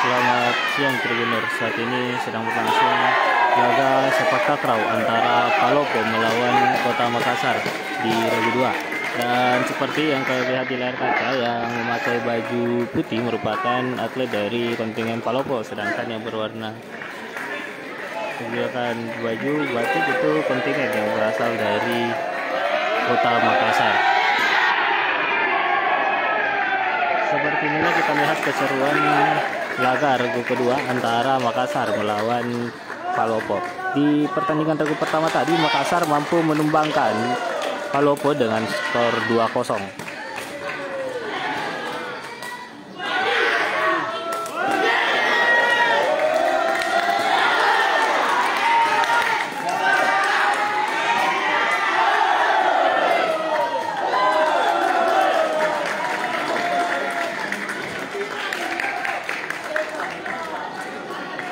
Selamat siang Tribuners, saat ini sedang berlangsung laga sepak takraw antara Palopo melawan Kota Makassar di Regu 2. Dan seperti yang kalian lihat di layar kaca, yang memakai baju putih merupakan atlet dari kontingen Palopo, sedangkan yang berwarna menggunakan baju batik itu kontingen yang berasal dari Kota Makassar. Seperti inilah kita lihat keseruan laga regu kedua antara Makassar melawan Palopo. Di pertandingan regu pertama tadi, Makassar mampu menumbangkan Palopo dengan skor 2-0.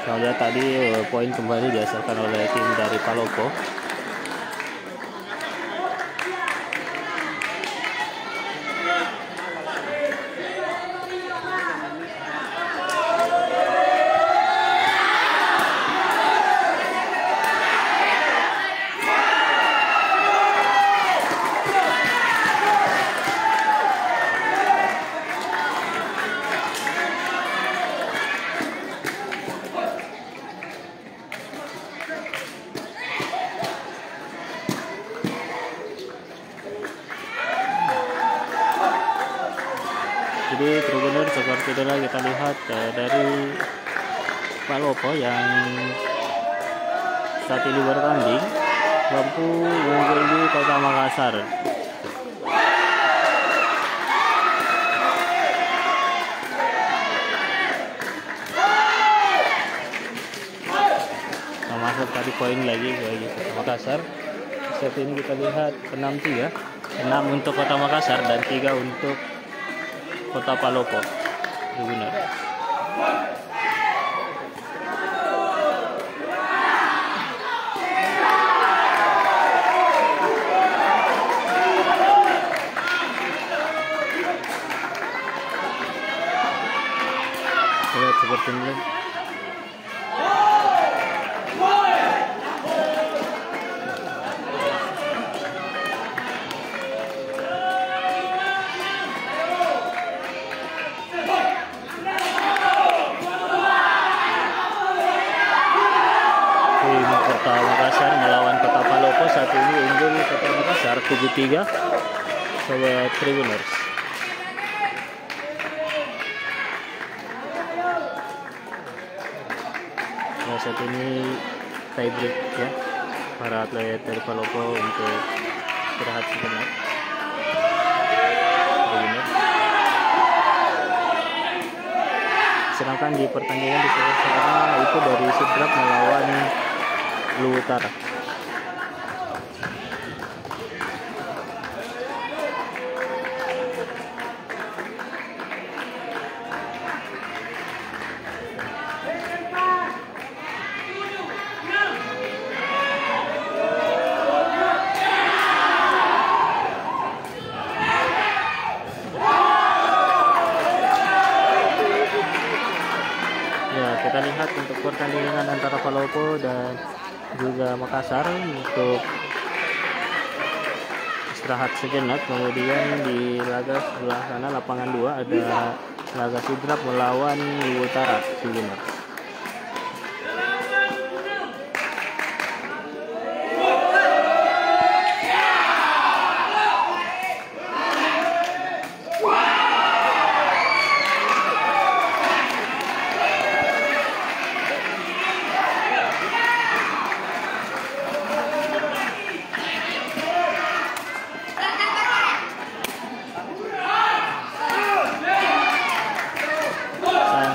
Kita lihat tadi poin kembali dihasilkan oleh tim dari Palopo. Jadi Tribunner, seperti itulah kita lihat dari Palopo yang saat ini bertanding mampu unggul di Kota Makassar. Masuk tadi poin lagi bagi Kota Makassar. Saat ini kita lihat 6-3, 6 untuk Kota Makassar dan 3 untuk Kota Palopo. Benar. Lihat seperti ini. Kota Makassar melawan Kota Palopo, saat ini unggul Kota Makassar 7-3. Sobat Tribuners. Nah, saat ini tie break ya, para atlet dari Palopo untuk istirahat sejenak. Sedangkan di pertandingan di sebelah itu dari Sidrap melawan Lu Utara. Ya, kita lihat untuk pertandingan antara Palopo dan juga Makassar untuk istirahat sejenak. Kemudian di laga sebelah sana lapangan 2 ada laga Sidrap melawan Lu Utara.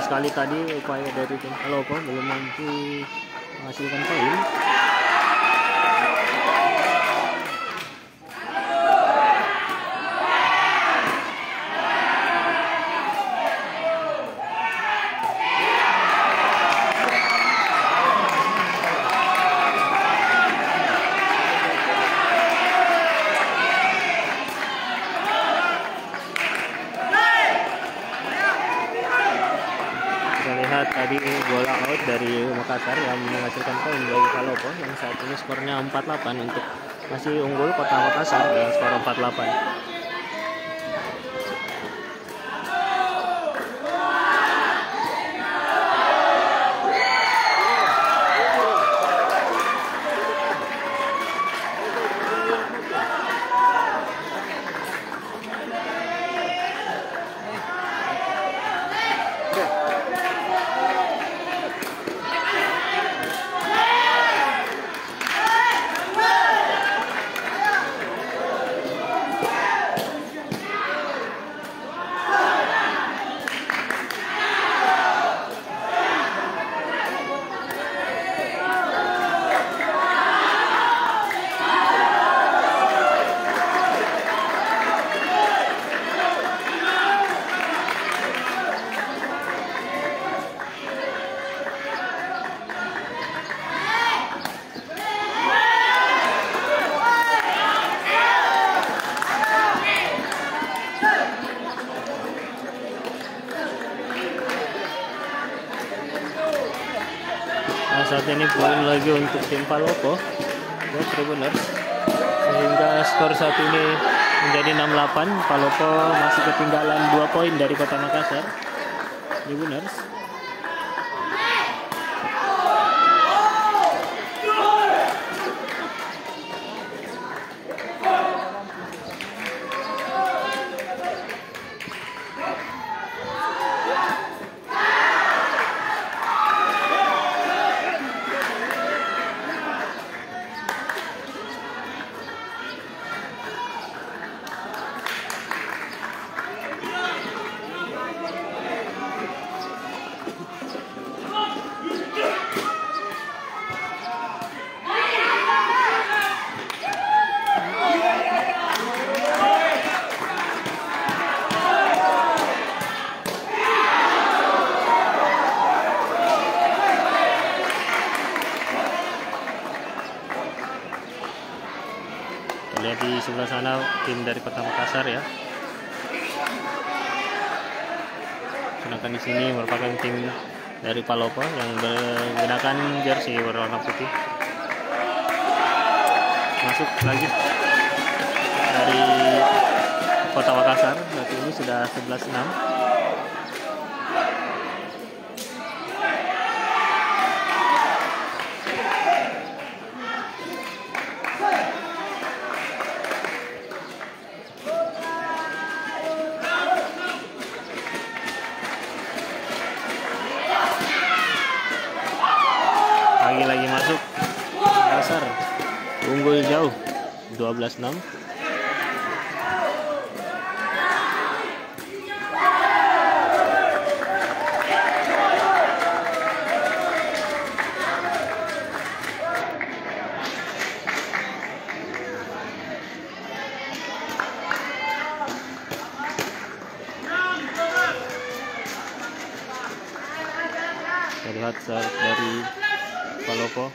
Sekali tadi upaya dari tim Palopo belum mampu menghasilkan poin. tadi bola out dari Makassar yang menghasilkan poin bagi Palopo yang saat ini skornya 4-8 untuk masih unggul Kota Makassar dengan skor 4-8. Saat ini poin lagi untuk tim Palopo ya Tribuners, sehingga skor saat ini menjadi 6-8. Palopo masih ketinggalan 2 poin dari Kota Makassar Tribuners. Lihat di sebelah sana tim dari Kota Makassar ya. Sedangkan di sini merupakan tim dari Palopo yang menggunakan jersey berwarna putih. Masuk lagi dari Kota Makassar, saat ini sudah 11-6. Lagi masuk Makassar, unggul jauh 12-6. Kita lihat serve dari Palopo.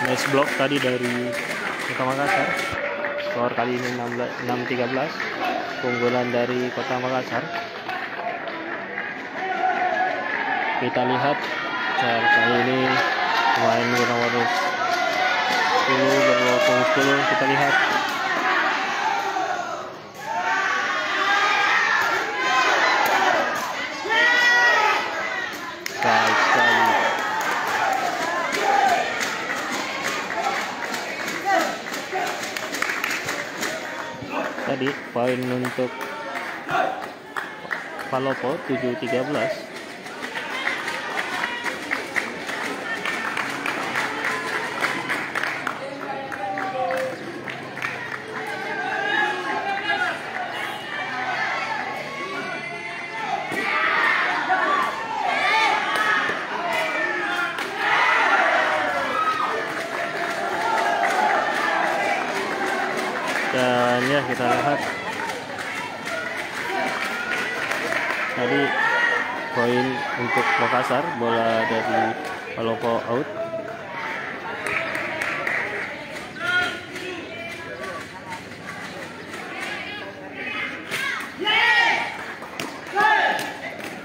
Nice block tadi dari Kota Makassar. Skor kali ini 6-13, keunggulan dari Kota Makassar. Kita lihat serve kali ini pemain nomor 10 berlokong 10. Kita lihat baik sekali. Tadi poin untuk Palopo 7-13. Dan ya kita lihat tadi poin untuk Makassar. Bola dari Palopo out.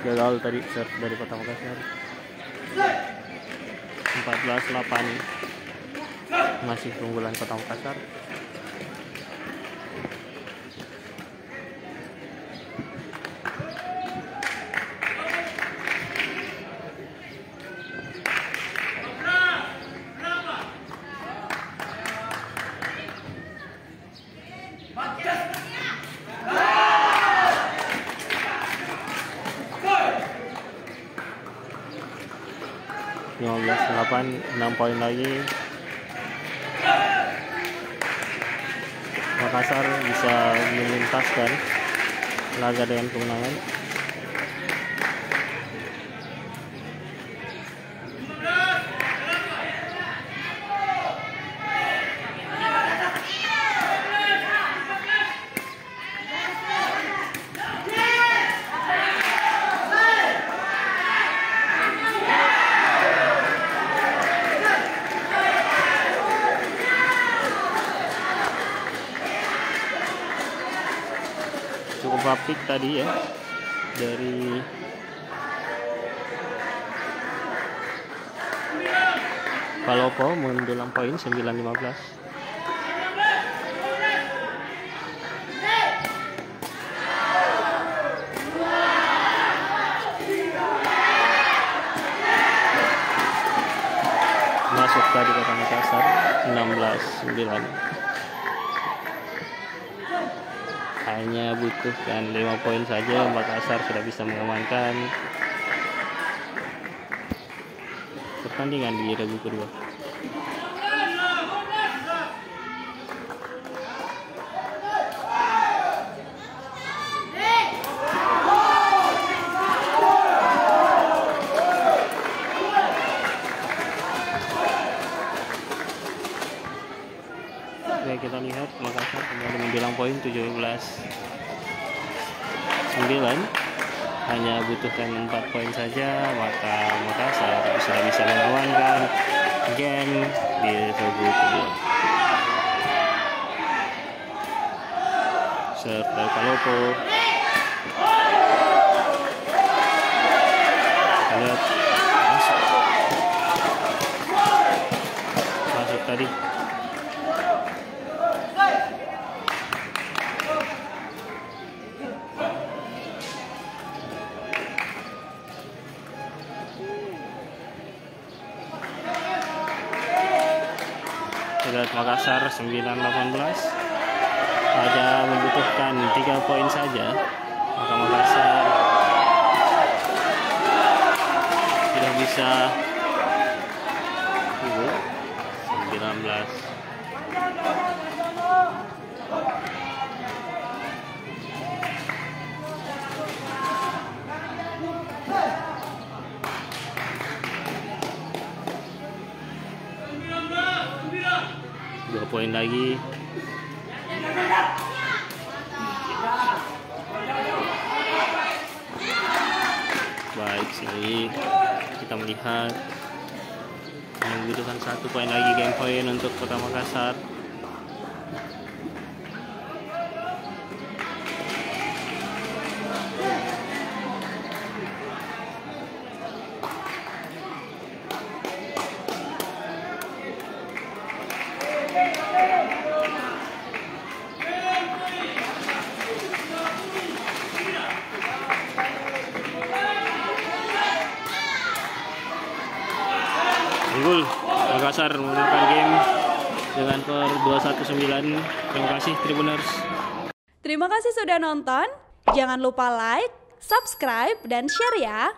Gagal tadi serve dari Kota Makassar. 14-8 masih keunggulan Kota Makassar. Delapan 6 poin lagi. Makassar bisa melintaskan laga dengan kemenangan. Cukup rapid tadi ya dari Palopo mendulang poin 9-15. Masuk tadi Kota Makassar 16-9. Hanya butuhkan 5 poin saja, Makassar sudah bisa mengamankan pertandingan di regu kedua. Oke, kita lihat Makassar kembali mendulang poin 17-9. Hanya butuhkan 4 poin saja, maka Makassar sudah bisa mengamankan game di regu kedua. Serve dari Palopo. Lihat masuk tadi. Lihat Makassar 9-18, hanya membutuhkan 3 poin saja, maka Makassar sudah bisa 19. Dua poin lagi. Baik, sini kita melihat yang membutuhkan 1 poin lagi game point untuk Kota Makassar. Unggul Makassar memenangkan game dengan skor 21-9. Terima kasih Tribuners. Terima kasih sudah nonton. Jangan lupa like, subscribe, dan share ya.